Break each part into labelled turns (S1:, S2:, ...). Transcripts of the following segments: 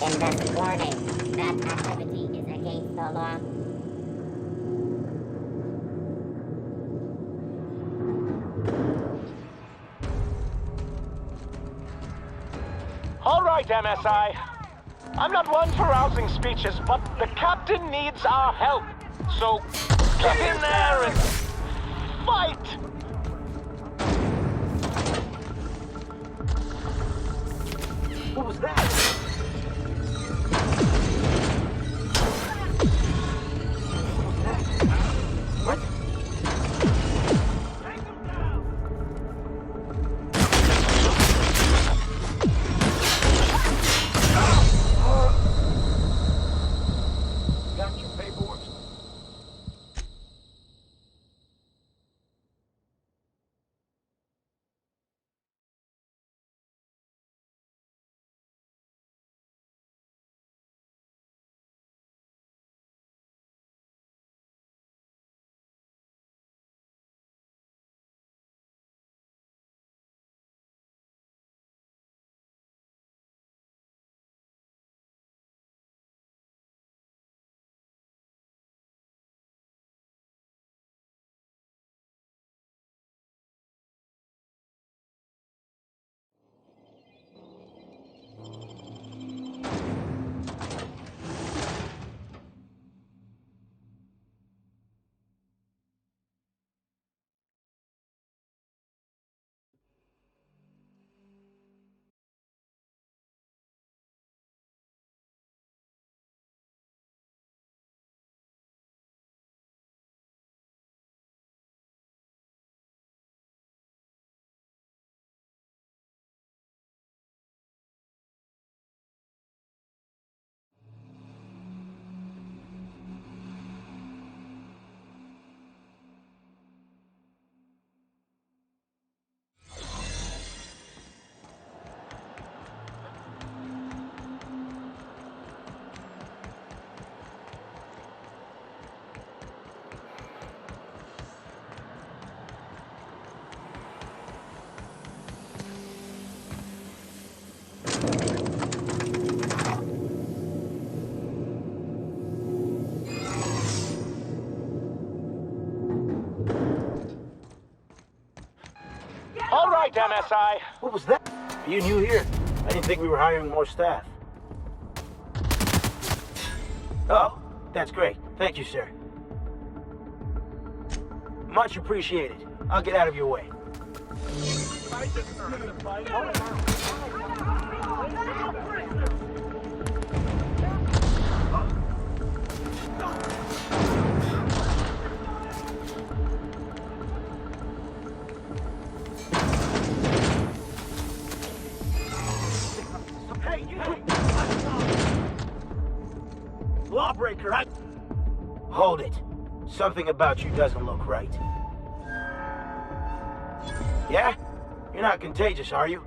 S1: Invest warning. That activity is against the law.
S2: All right, MSI. I'm not one for rousing speeches, but the captain needs our help. So get in there and fight! What was that? right, MSI.
S3: What was that? Are you new here? I didn't think we were hiring more staff. Oh, that's great. Thank you, sir. Much appreciated. I'll get out of your way. Lawbreaker, Hold it. Something about you doesn't look right. Yeah? You're not contagious, are you?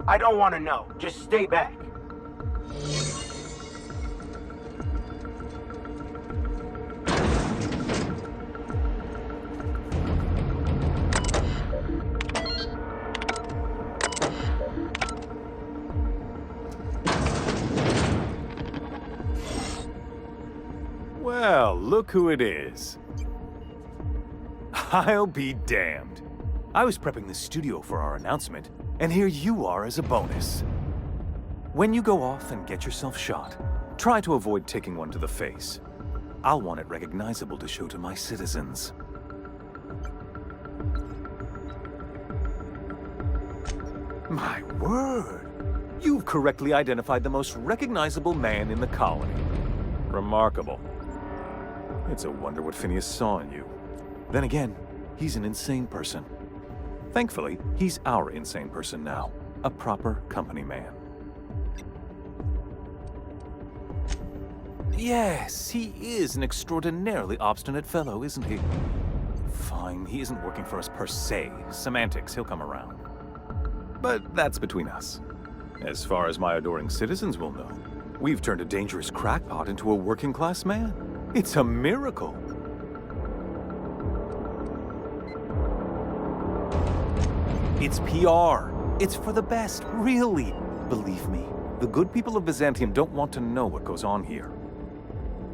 S3: I don't want to know. Just stay back.
S4: Well, look who it is. I'll be damned. I was prepping the studio for our announcement, and here you are as a bonus. When you go off and get yourself shot, try to avoid taking one to the face. I'll want it recognizable to show to my citizens. My word! You've correctly identified the most recognizable man in the colony. Remarkable. It's a wonder what Phineas saw in you. Then again, he's an insane person. Thankfully, he's our insane person now. A proper company man. Yes, he is an extraordinarily obstinate fellow, isn't he? Fine, he isn't working for us per se. Semantics, he'll come around. But that's between us. As far as my adoring citizens will know, we've turned a dangerous crackpot into a working-class man. It's a miracle. It's PR. It's for the best, really. Believe me, the good people of Byzantium don't want to know what goes on here.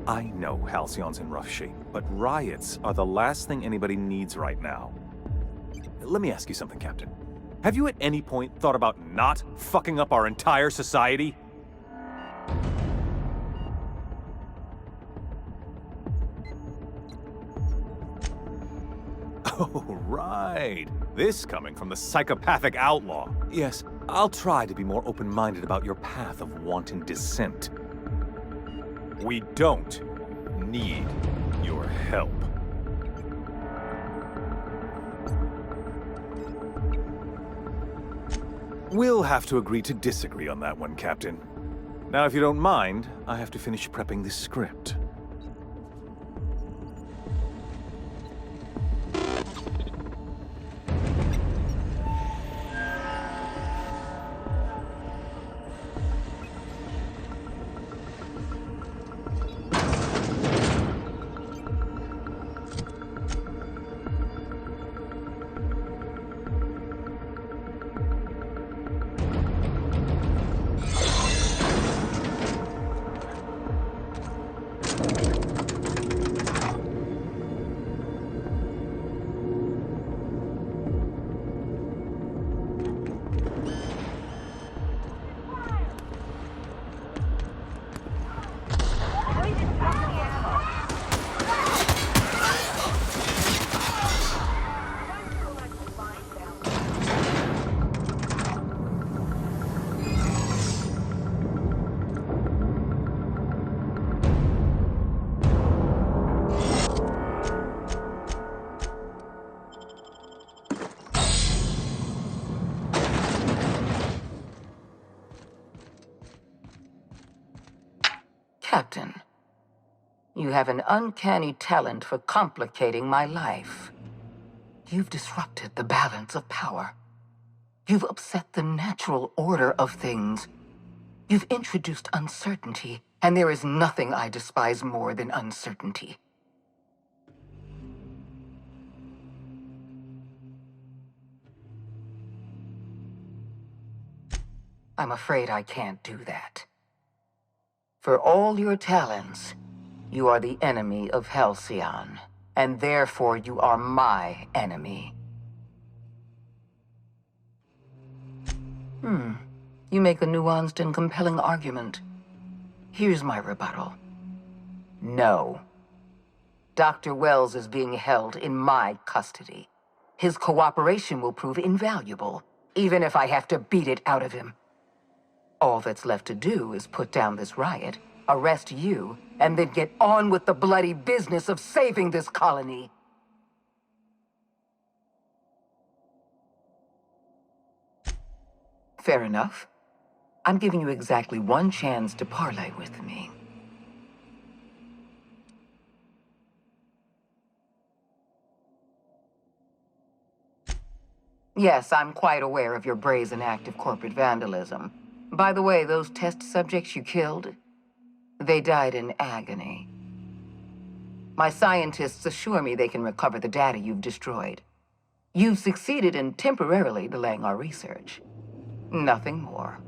S4: I know Halcyon's in rough shape, but riots are the last thing anybody needs right now. Let me ask you something, Captain. Have you at any point thought about not fucking up our entire society? Oh, right. This coming from the psychopathic outlaw. Yes, I'll try to be more open-minded about your path of wanton dissent. We don't need your help. We'll have to agree to disagree on that one, Captain. Now, if you don't mind, I have to finish prepping this script.
S5: Captain, you have an uncanny talent for complicating my life. You've disrupted the balance of power. You've upset the natural order of things. You've introduced uncertainty, and there is nothing I despise more than uncertainty. I'm afraid I can't do that. For all your talents, you are the enemy of Halcyon, and therefore you are my enemy. You make a nuanced and compelling argument. Here's my rebuttal. No. Dr. Wells is being held in my custody. His cooperation will prove invaluable, even if I have to beat it out of him. All that's left to do is put down this riot, arrest you, and then get on with the bloody business of saving this colony. Fair enough. I'm giving you exactly one chance to parley with me. Yes, I'm quite aware of your brazen act of corporate vandalism. By the way, those test subjects you killed, they died in agony. My scientists assure me they can recover the data you've destroyed. You've succeeded in temporarily delaying our research. Nothing more.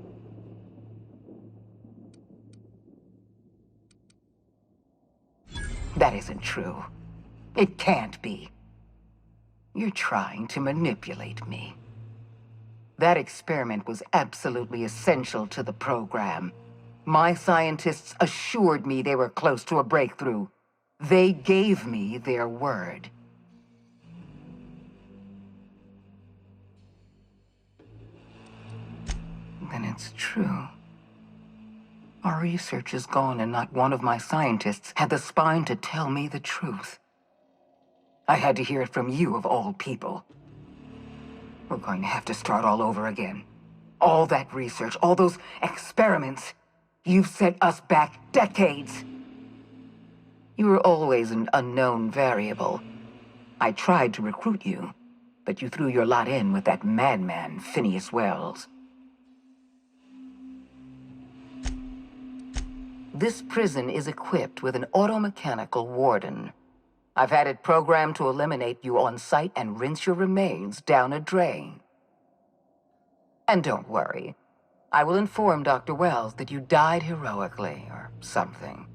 S5: That isn't true. It can't be. You're trying to manipulate me. That experiment was absolutely essential to the program. My scientists assured me they were close to a breakthrough. They gave me their word. Then it's true. Our research is gone and not one of my scientists had the spine to tell me the truth. I had to hear it from you of all people. We're going to have to start all over again. All that research, all those experiments, you've set us back decades. You were always an unknown variable. I tried to recruit you, but you threw your lot in with that madman, Phineas Wells. This prison is equipped with an automechanical warden. I've had it programmed to eliminate you on sight and rinse your remains down a drain. And don't worry. I will inform Dr. Wells that you died heroically, or something.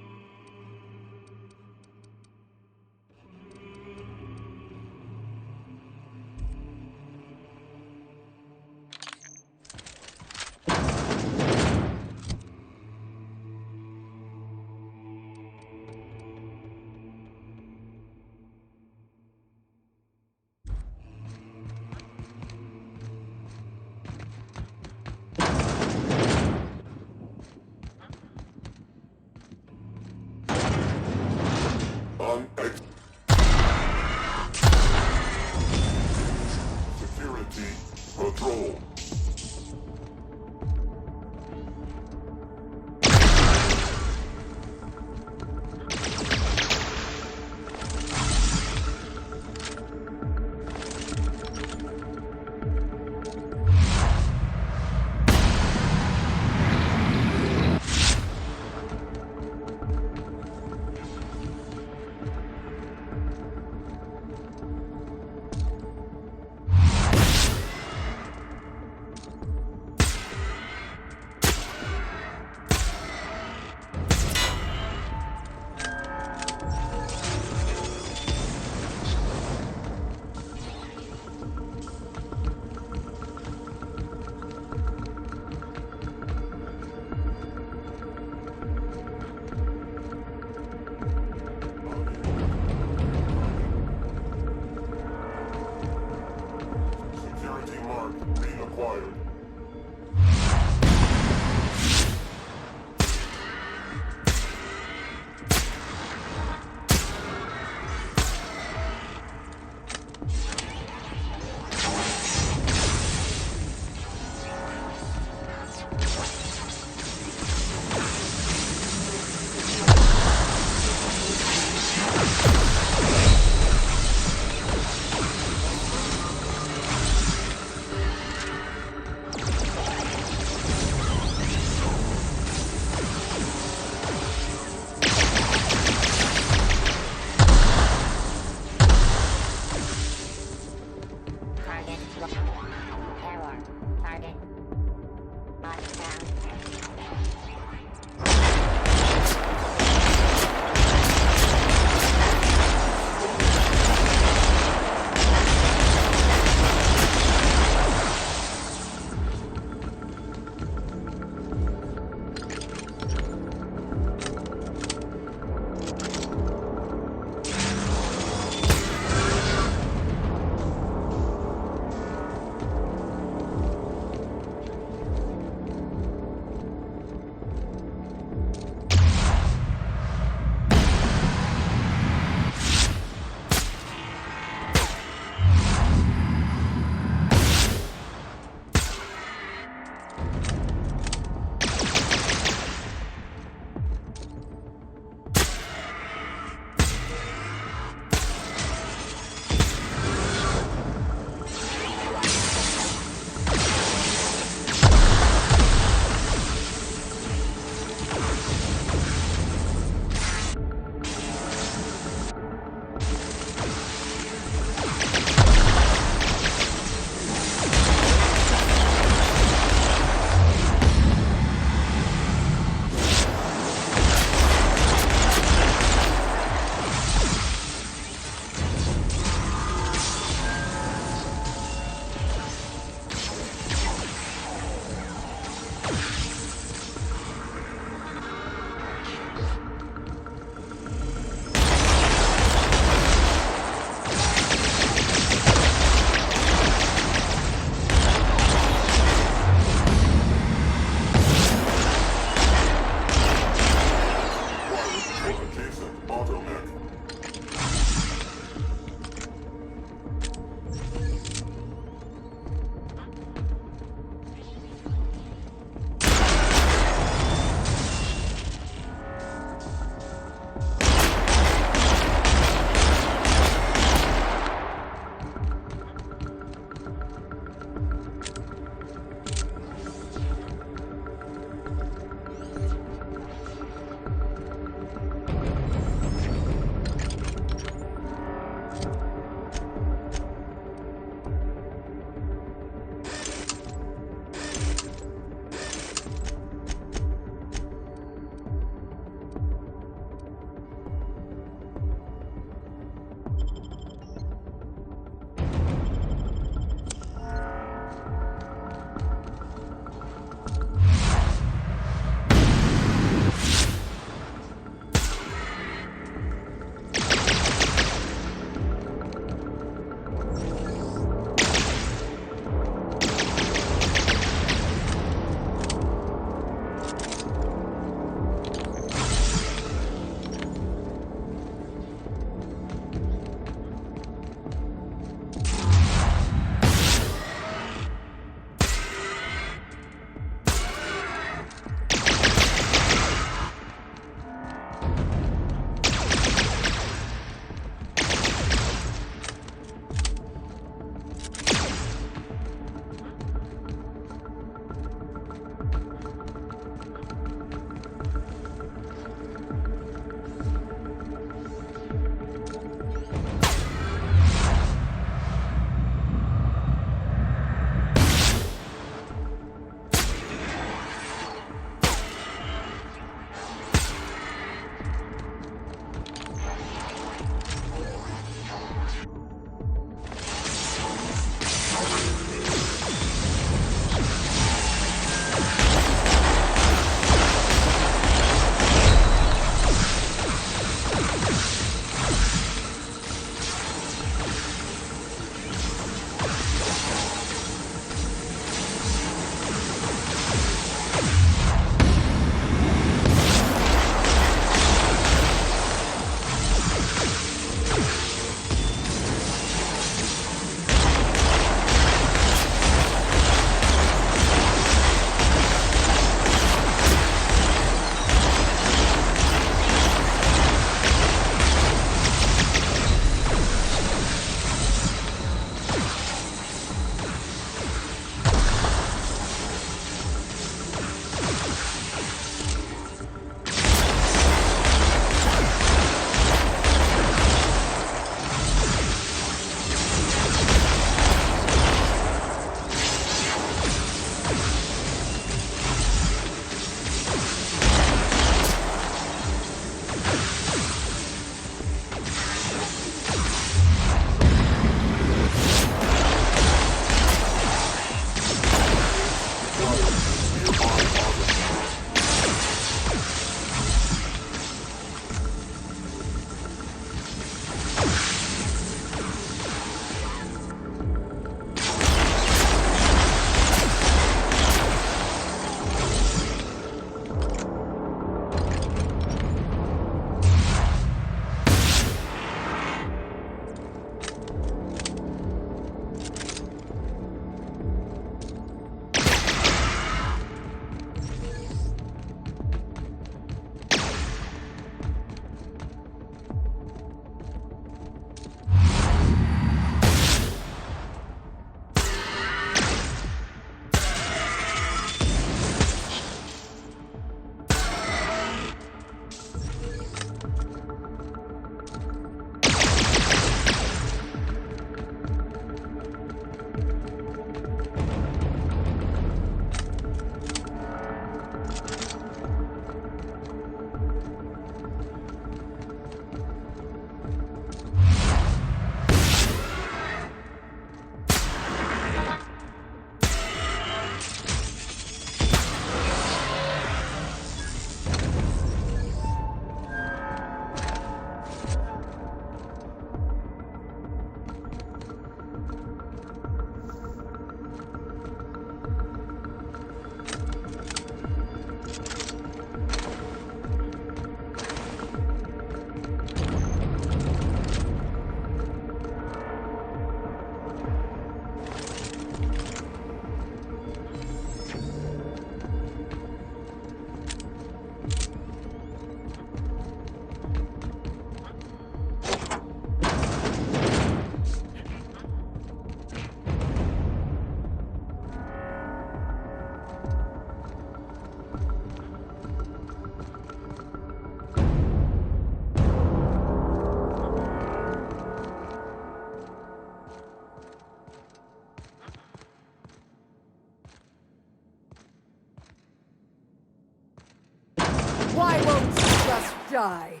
S6: Die.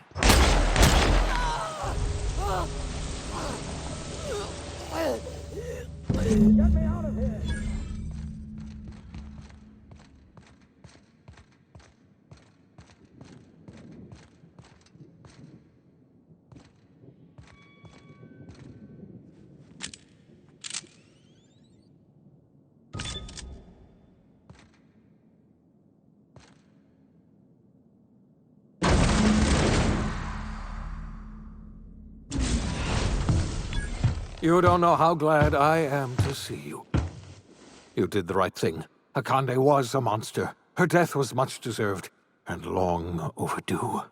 S7: You don't know how glad I am to see you. You did the right thing. Akande was a monster. Her death was much deserved, and long overdue.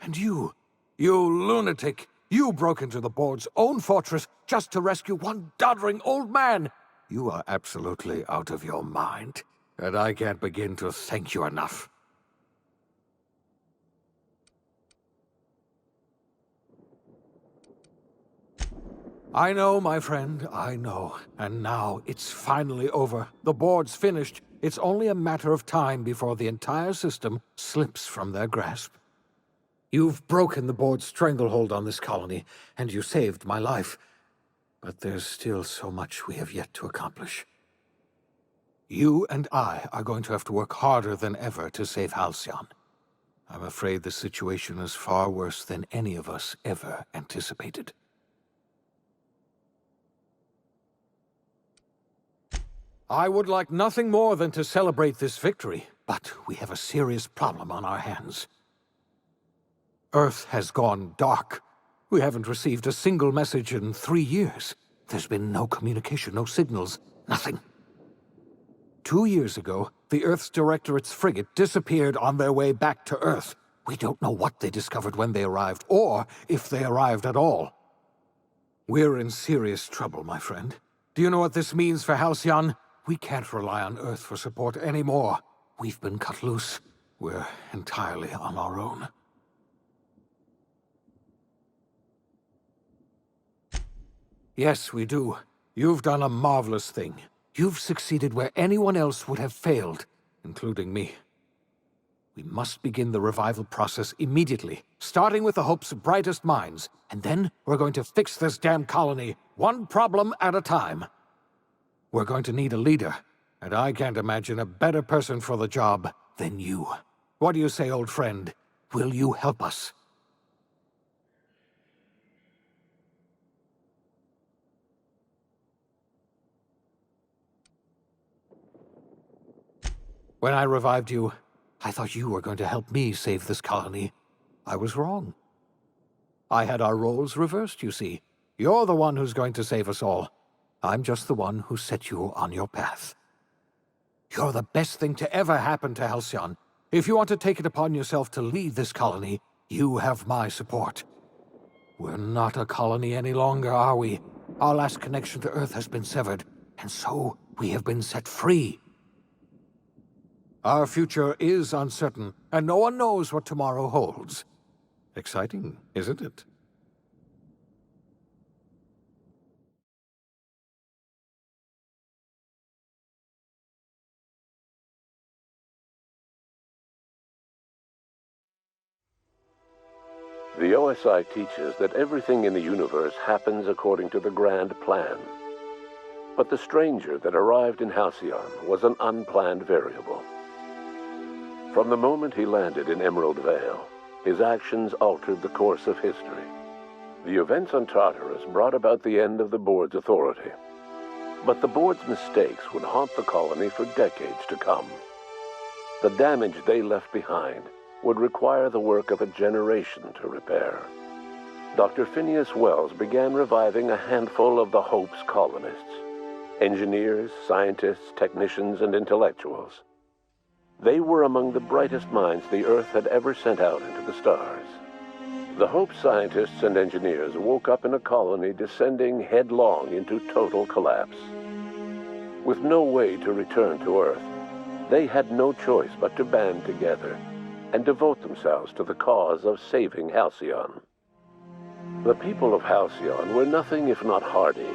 S7: And you lunatic, you broke into the board's own fortress just to rescue one doddering old man. You are absolutely out of your mind, and I can't begin to thank you enough. I know, my friend, I know. And now it's finally over. The board's finished. It's only a matter of time before the entire system slips from their grasp. You've broken the board's stranglehold on this colony, and you saved my life. But there's still so much we have yet to accomplish. You and I are going to have to work harder than ever to save Halcyon. I'm afraid the situation is far worse than any of us ever anticipated. I would like nothing more than to celebrate this victory, but we have a serious problem on our hands. Earth has gone dark. We haven't received a single message in 3 years. There's been no communication, no signals, nothing. 2 years ago, the Earth's Directorate's frigate disappeared on their way back to Earth. We don't know what they discovered when they arrived, or if they arrived at all. We're in serious trouble, my friend. Do you know what this means for Halcyon? We can't rely on Earth for support anymore. We've been cut loose. We're entirely on our own. Yes, we do. You've done a marvelous thing. You've succeeded where anyone else would have failed, including me. We must begin the revival process immediately, starting with the Hope's brightest minds, and then we're going to fix this damn colony, one problem at a time. We're going to need a leader, and I can't imagine a better person for the job than you. What do you say, old friend? Will you help us? When I revived you, I thought you were going to help me save this colony. I was wrong. I had our roles reversed, you see. You're the one who's going to save us all. I'm just the one who set you on your path. You're the best thing to ever happen to Halcyon. If you want to take it upon yourself to lead this colony, you have my support. We're not a colony any longer, are we? Our last connection to Earth has been severed, and so we have been set free. Our future is uncertain, and no one knows what tomorrow holds. Exciting, isn't it?
S8: The OSI teaches that everything in the universe happens according to the grand plan. But the stranger that arrived in Halcyon was an unplanned variable. From the moment he landed in Emerald Vale, his actions altered the course of history. The events on Tartarus brought about the end of the board's authority. But the board's mistakes would haunt the colony for decades to come. The damage they left behind would require the work of a generation to repair. Dr. Phineas Wells began reviving a handful of the Hope's colonists. Engineers, scientists, technicians, and intellectuals. They were among the brightest minds the Earth had ever sent out into the stars. The Hope scientists and engineers woke up in a colony descending headlong into total collapse. With no way to return to Earth, they had no choice but to band together and devote themselves to the cause of saving Halcyon. The people of Halcyon were nothing if not hardy.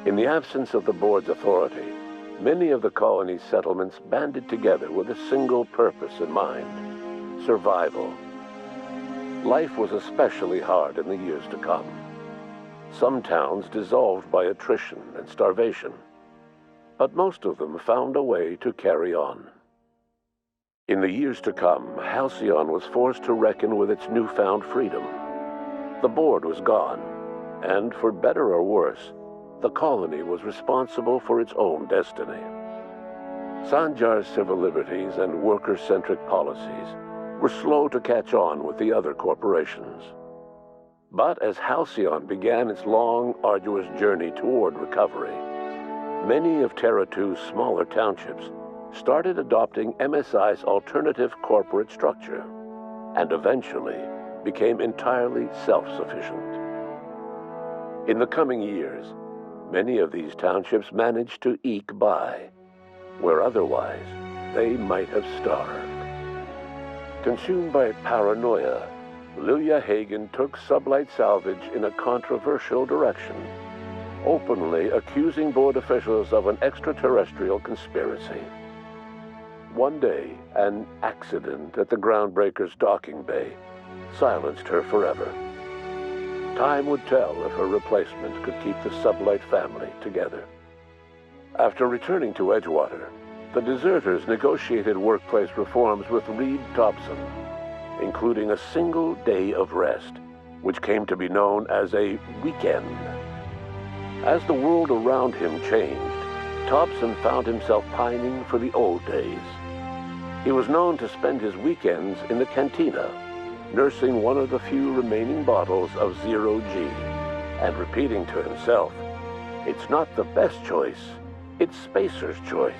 S8: In the absence of the board's authority, many of the colony's settlements banded together with a single purpose in mind: survival. Life was especially hard in the years to come. Some towns dissolved by attrition and starvation, but most of them found a way to carry on. In the years to come, Halcyon was forced to reckon with its newfound freedom. The board was gone, and for better or worse, the colony was responsible for its own destiny. Sanjar's civil liberties and worker-centric policies were slow to catch on with the other corporations. But as Halcyon began its long, arduous journey toward recovery, many of Terra 2's smaller townships started adopting MSI's alternative corporate structure, and eventually became entirely self-sufficient. In the coming years, many of these townships managed to eke by, where otherwise they might have starved. Consumed by paranoia, Lilia Hagen took Sublight Salvage in a controversial direction, openly accusing board officials of an extraterrestrial conspiracy. One day, an accident at the Groundbreaker's docking bay silenced her forever. Time would tell if her replacement could keep the Sublight family together. After returning to Edgewater, the deserters negotiated workplace reforms with Reed Thompson, including a single day of rest, which came to be known as a weekend. As the world around him changed, Thompson found himself pining for the old days. He was known to spend his weekends in the cantina, nursing one of the few remaining bottles of Zero G, and repeating to himself, "It's not the best choice, it's Spacer's choice."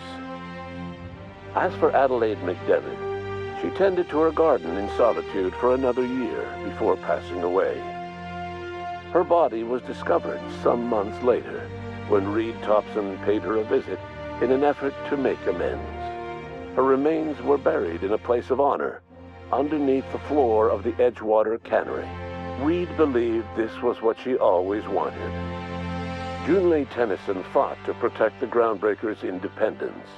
S8: As for Adelaide McDevitt, she tended to her garden in solitude for another year before passing away. Her body was discovered some months later when Reed Thompson paid her a visit in an effort to make amends. Her remains were buried in a place of honor underneath the floor of the Edgewater cannery. Reed believed this was what she always wanted. Junlei Tennyson fought to protect the Groundbreaker's independence.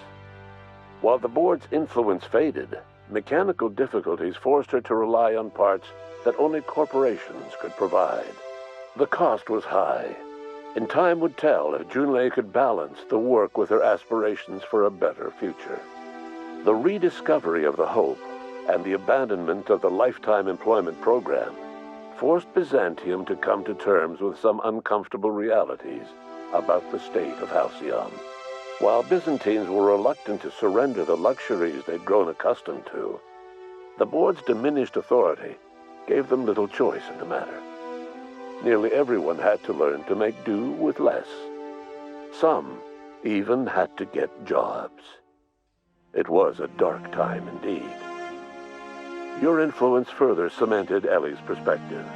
S8: While the board's influence faded, mechanical difficulties forced her to rely on parts that only corporations could provide. The cost was high, and time would tell if Junlei could balance the work with her aspirations for a better future. The rediscovery of the Hope and the abandonment of the lifetime employment program forced Byzantium to come to terms with some uncomfortable realities about the state of Halcyon. While Byzantines were reluctant to surrender the luxuries they'd grown accustomed to, the board's diminished authority gave them little choice in the matter. Nearly everyone had to learn to make do with less. Some even had to get jobs. It was a dark time indeed. Your influence further cemented Ellie's perspective.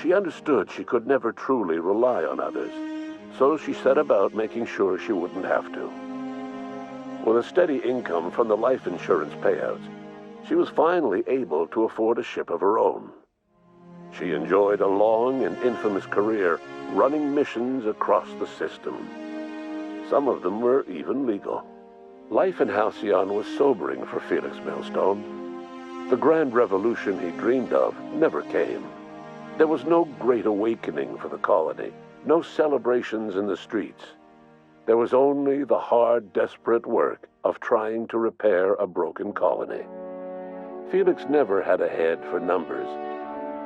S8: She understood she could never truly rely on others, so she set about making sure she wouldn't have to. With a steady income from the life insurance payouts, she was finally able to afford a ship of her own. She enjoyed a long and infamous career running missions across the system. Some of them were even legal. Life in Halcyon was sobering for Felix Millstone. The grand revolution he dreamed of never came. There was no great awakening for the colony, no celebrations in the streets. There was only the hard, desperate work of trying to repair a broken colony. Felix never had a head for numbers,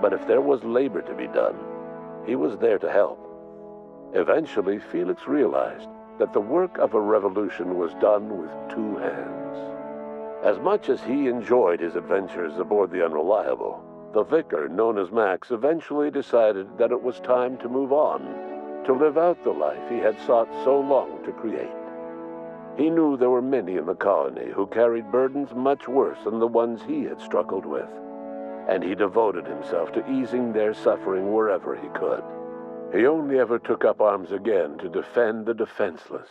S8: but if there was labor to be done, he was there to help. Eventually, Felix realized that the work of a revolution was done with two hands. As much as he enjoyed his adventures aboard the Unreliable, the vicar, known as Max, eventually decided that it was time to move on, to live out the life he had sought so long to create. He knew there were many in the colony who carried burdens much worse than the ones he had struggled with, and he devoted himself to easing their suffering wherever he could. He only ever took up arms again to defend the defenseless.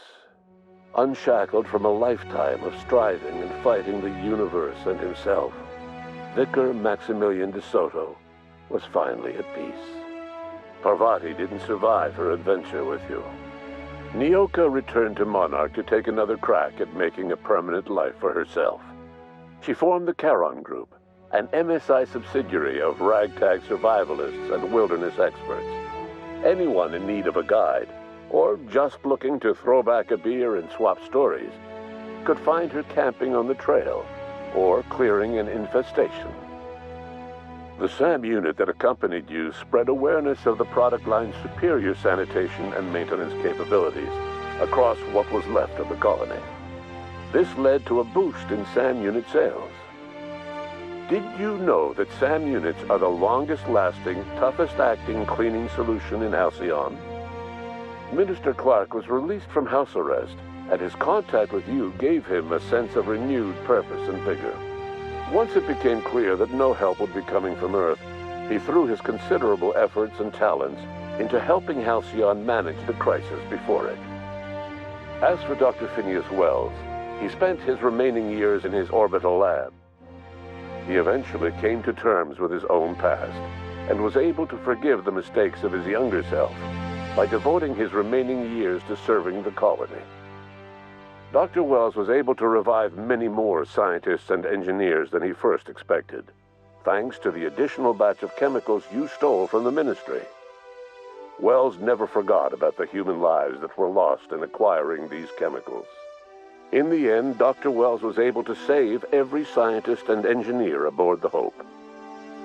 S8: Unshackled from a lifetime of striving and fighting the universe and himself, Vicar Maximilian de Soto was finally at peace. Parvati didn't survive her adventure with you. Nyoka returned to Monarch to take another crack at making a permanent life for herself. She formed the Charon Group, an MSI subsidiary of ragtag survivalists and wilderness experts. Anyone in need of a guide, or just looking to throw back a beer and swap stories, could find her camping on the trail or clearing an infestation. The SAM unit that accompanied you spread awareness of the product line's superior sanitation and maintenance capabilities across what was left of the colony. This led to a boost in SAM unit sales. Did you know that SAM units are the longest-lasting, toughest-acting cleaning solution in Halcyon? Minister Clark was released from house arrest, and his contact with you gave him a sense of renewed purpose and vigor. Once it became clear that no help would be coming from Earth, he threw his considerable efforts and talents into helping Halcyon manage the crisis before it. As for Dr. Phineas Wells, he spent his remaining years in his orbital lab. He eventually came to terms with his own past and was able to forgive the mistakes of his younger self by devoting his remaining years to serving the colony. Dr. Wells was able to revive many more scientists and engineers than he first expected, thanks to the additional batch of chemicals you stole from the Ministry. Wells never forgot about the human lives that were lost in acquiring these chemicals. In the end, Dr. Wells was able to save every scientist and engineer aboard the Hope.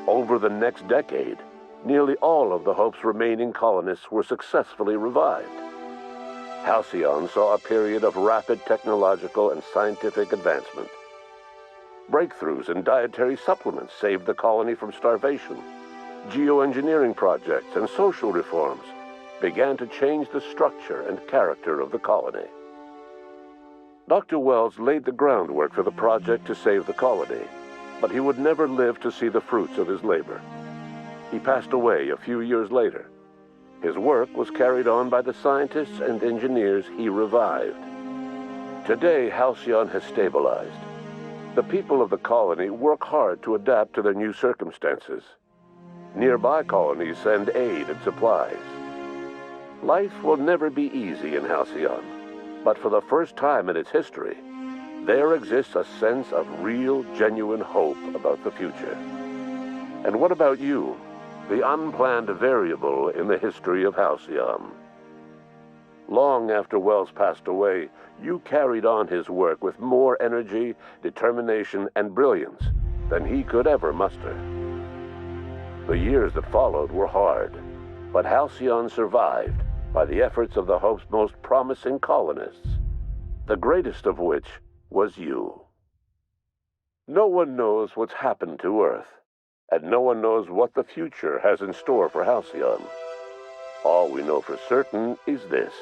S8: Over the next decade, nearly all of the Hope's remaining colonists were successfully revived. Halcyon saw a period of rapid technological and scientific advancement. Breakthroughs in dietary supplements saved the colony from starvation. Geoengineering projects and social reforms began to change the structure and character of the colony. Dr. Wells laid the groundwork for the project to save the colony, but he would never live to see the fruits of his labor. He passed away a few years later. His work was carried on by the scientists and engineers he revived. Today, Halcyon has stabilized. The people of the colony work hard to adapt to their new circumstances. Nearby colonies send aid and supplies. Life will never be easy in Halcyon, but for the first time in its history, there exists a sense of real, genuine hope about the future. And what about you? The unplanned variable in the history of Halcyon. Long after Wells passed away, you carried on his work with more energy, determination, and brilliance than he could ever muster. The years that followed were hard, but Halcyon survived by the efforts of the Hope's most promising colonists, the greatest of which was you. No one knows what's happened to Earth, and no one knows what the future has in store for Halcyon. All we know for certain is this: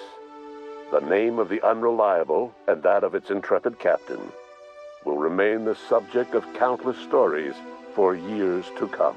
S8: the name of the Unreliable and that of its intrepid captain will remain the subject of countless stories for years to come.